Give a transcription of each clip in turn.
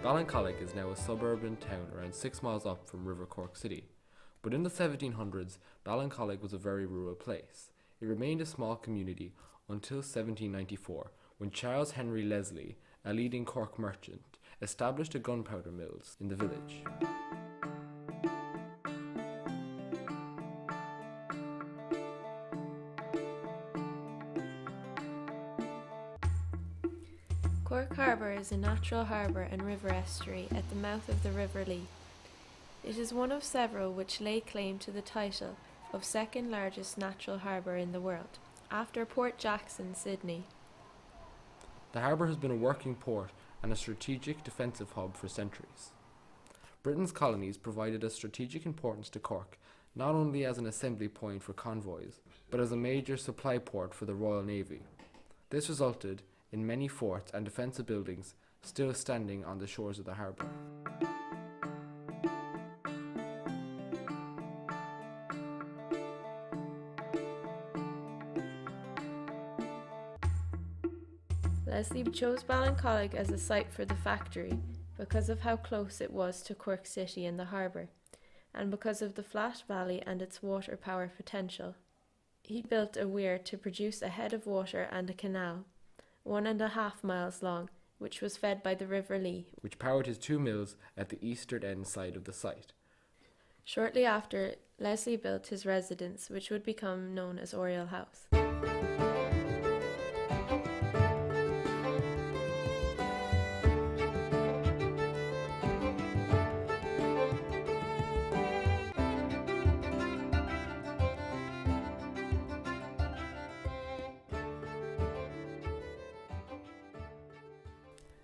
Ballincollig is now a suburban town around 6 miles up from River Cork City, but in the 1700s Ballincollig was a very rural place. It remained a small community until 1794, when Charles Henry Leslie, a leading Cork merchant, established a gunpowder mills in the village. Cork Harbour is a natural harbour and river estuary at the mouth of the River Lee. It is one of several which lay claim to the title of second largest natural harbour in the world, after Port Jackson, Sydney. The harbour has been a working port and a strategic defensive hub for centuries. Britain's colonies provided a strategic importance to Cork, not only as an assembly point for convoys, but as a major supply port for the Royal Navy. This resulted in many forts and defensive buildings still standing on the shores of the harbour. Leslie chose Ballincollig as a site for the factory because of how close it was to Cork City and the harbour, and because of the flat valley and its water power potential. He built a weir to produce a head of water and a canal, 1.5 miles long, which was fed by the River Lee, which powered his 2 mills at the eastern end side of the site. Shortly after, Leslie built his residence, which would become known as Oriel House.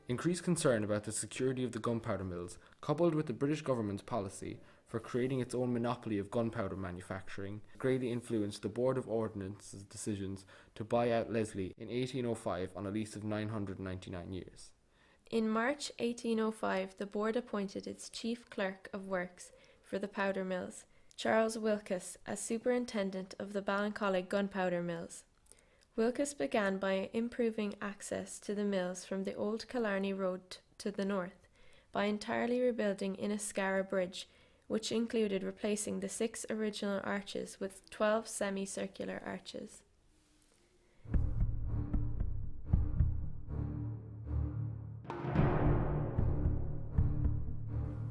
Increased concern about the security of the gunpowder mills, coupled with the British government's policy for creating its own monopoly of gunpowder manufacturing, greatly influenced the Board of Ordnance's decisions to buy out Leslie in 1805 on a lease of 999 years. In March 1805, the board appointed its chief clerk of works for the powder mills, Charles Wilkes, as superintendent of the Ballincollig gunpowder mills. Wilkes began by improving access to the mills from the old Killarney Road to the north, by entirely rebuilding Inniscarra Bridge, which included replacing the 6 original arches with 12 semicircular arches.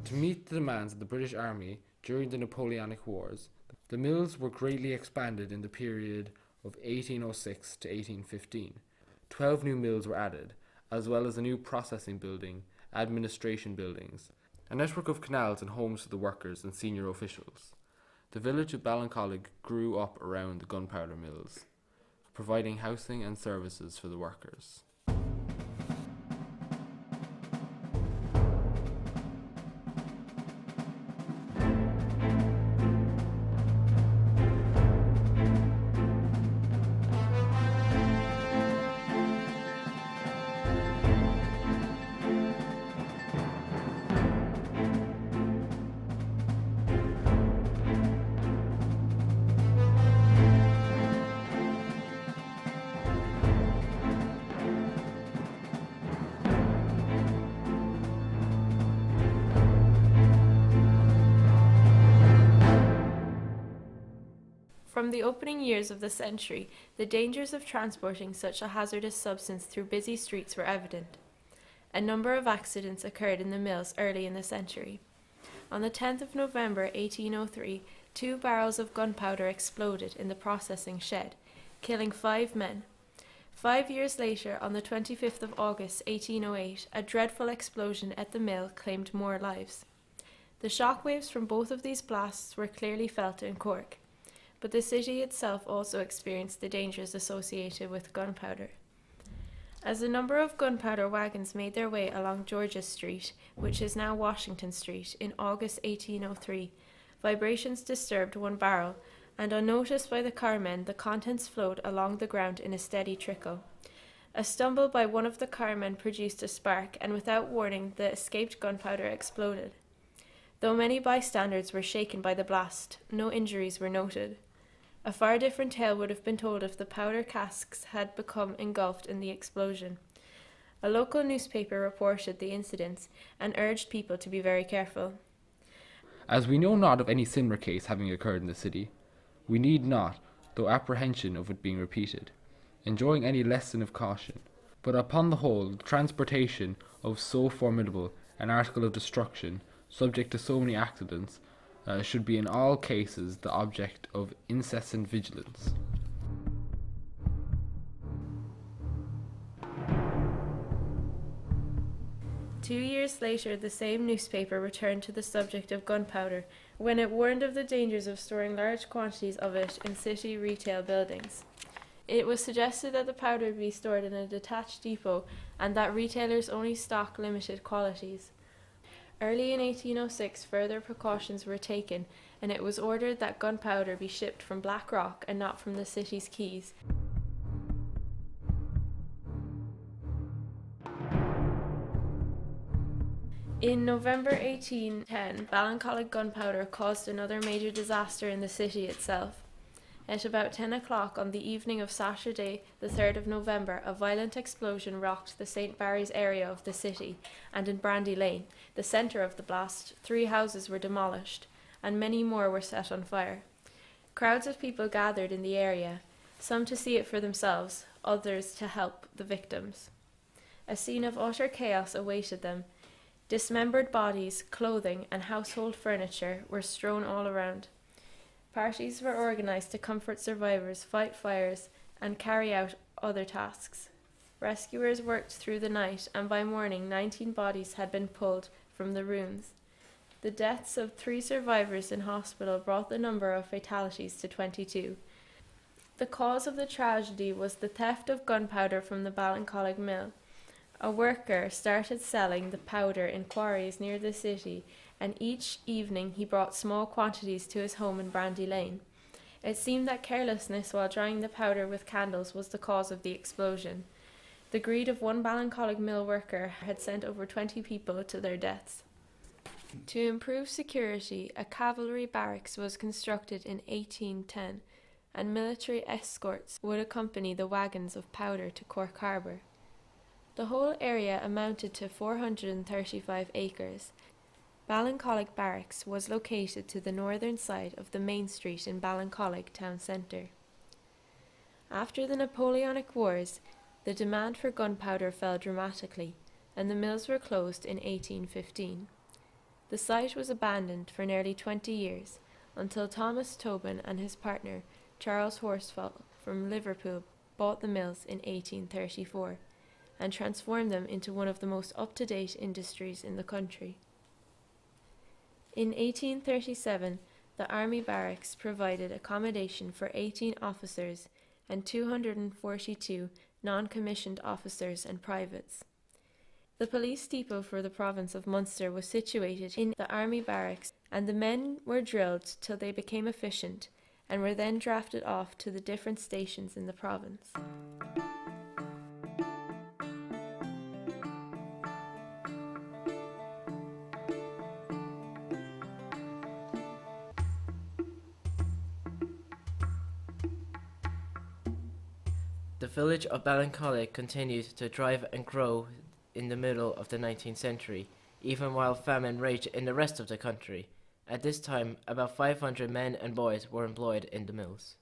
To meet the demands of the British Army during the Napoleonic Wars, the mills were greatly expanded in the period of 1806 to 1815. 12 new mills were added, as well as a new processing building, administration buildings, a network of canals and homes for the workers and senior officials. The village of Ballincollig grew up around the gunpowder mills, providing housing and services for the workers. From the opening years of the century, the dangers of transporting such a hazardous substance through busy streets were evident. A number of accidents occurred in the mills early in the century. On the 10th of November 1803, 2 barrels of gunpowder exploded in the processing shed, killing 5 men. 5 years later, on the 25th of August 1808, a dreadful explosion at the mill claimed more lives. The shockwaves from both of these blasts were clearly felt in Cork, but the city itself also experienced the dangers associated with gunpowder. As a number of gunpowder wagons made their way along George's Street, which is now Washington Street, in August 1803, vibrations disturbed one barrel, and unnoticed by the carmen, the contents flowed along the ground in a steady trickle. A stumble by one of the carmen produced a spark, and without warning, the escaped gunpowder exploded. Though many bystanders were shaken by the blast, no injuries were noted. A far different tale would have been told if the powder casks had become engulfed in the explosion. A local newspaper reported the incidents and urged people to be very careful. As we know not of any similar case having occurred in the city, we need not, though apprehension of it being repeated, enjoying any lesson of caution. But upon the whole, the transportation of so formidable an article of destruction, subject to so many accidents, should be in all cases the object of incessant vigilance. Two years later, the same newspaper returned to the subject of gunpowder when it warned of the dangers of storing large quantities of it in city retail buildings. It was suggested that the powder be stored in a detached depot and that retailers only stock limited quantities. Early in 1806, further precautions were taken, and it was ordered that gunpowder be shipped from Black Rock and not from the city's quays. In November 1810, Ballincollig gunpowder caused another major disaster in the city itself. At about 10 o'clock on the evening of Saturday, the 3rd of November, a violent explosion rocked the St. Barry's area of the city, and in Brandy Lane, the centre of the blast, 3 houses were demolished, and many more were set on fire. Crowds of people gathered in the area, some to see it for themselves, others to help the victims. A scene of utter chaos awaited them. Dismembered bodies, clothing, and household furniture were strewn all around. Parties were organised to comfort survivors, fight fires, and carry out other tasks. Rescuers worked through the night, and by morning 19 bodies had been pulled from the ruins. The deaths of 3 survivors in hospital brought the number of fatalities to 22. The cause of the tragedy was the theft of gunpowder from the Ballincollig mill. A worker started selling the powder in quarries near the city, and each evening he brought small quantities to his home in Brandy Lane. It seemed that carelessness while drying the powder with candles was the cause of the explosion. The greed of one Ballincollig mill worker had sent over 20 people to their deaths. To improve security, a cavalry barracks was constructed in 1810, and military escorts would accompany the wagons of powder to Cork Harbour. The whole area amounted to 435 acres. Ballincollig Barracks was located to the northern side of the main street in Ballincollig town centre. After the Napoleonic Wars, the demand for gunpowder fell dramatically, and the mills were closed in 1815. The site was abandoned for nearly 20 years, until Thomas Tobin and his partner, Charles Horsfall from Liverpool, bought the mills in 1834. And transformed them into one of the most up-to-date industries in the country. In 1837, the Army Barracks provided accommodation for 18 officers and 242 non-commissioned officers and privates. The police depot for the province of Munster was situated in the Army Barracks, and the men were drilled till they became efficient and were then drafted off to the different stations in the province. The village of Ballincollig continued to thrive and grow in the middle of the 19th century, even while famine raged in the rest of the country. At this time, about 500 men and boys were employed in the mills.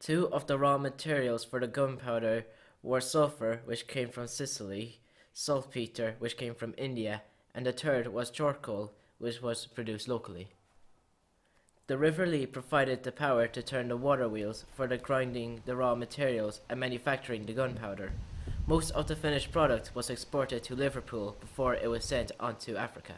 2 of the raw materials for the gunpowder were sulphur, which came from Sicily, saltpeter, which came from India, and the third was charcoal, which was produced locally. The River Lee provided the power to turn the water wheels for the grinding the raw materials and manufacturing the gunpowder. Most of the finished product was exported to Liverpool before it was sent on to Africa.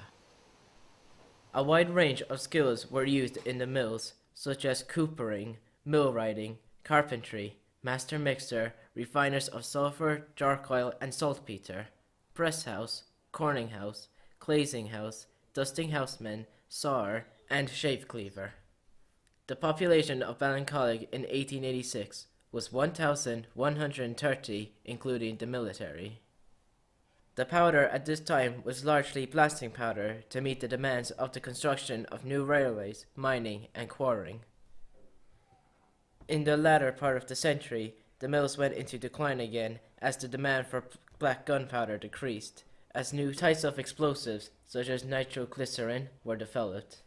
A wide range of skills were used in the mills, such as coopering, millwrighting, carpentry, master mixer, refiners of sulphur, charcoal, and saltpeter, press house, corning house, glazing house, dusting houseman, sawer, and shave cleaver. The population of Ballincollig in 1886 was 1,130, including the military. The powder at this time was largely blasting powder to meet the demands of the construction of new railways, mining, and quarrying. In the latter part of the century, the mills went into decline again as the demand for black gunpowder decreased, as new types of explosives, such as nitroglycerin, were developed.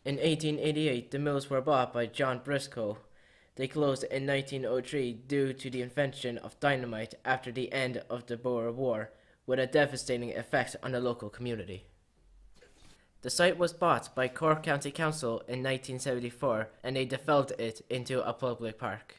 In 1888, the mills were bought by John Briscoe. They closed in 1903 due to the invention of dynamite after the end of the Boer War, with a devastating effect on the local community. The site was bought by Cork County Council in 1974, and they developed it into a public park.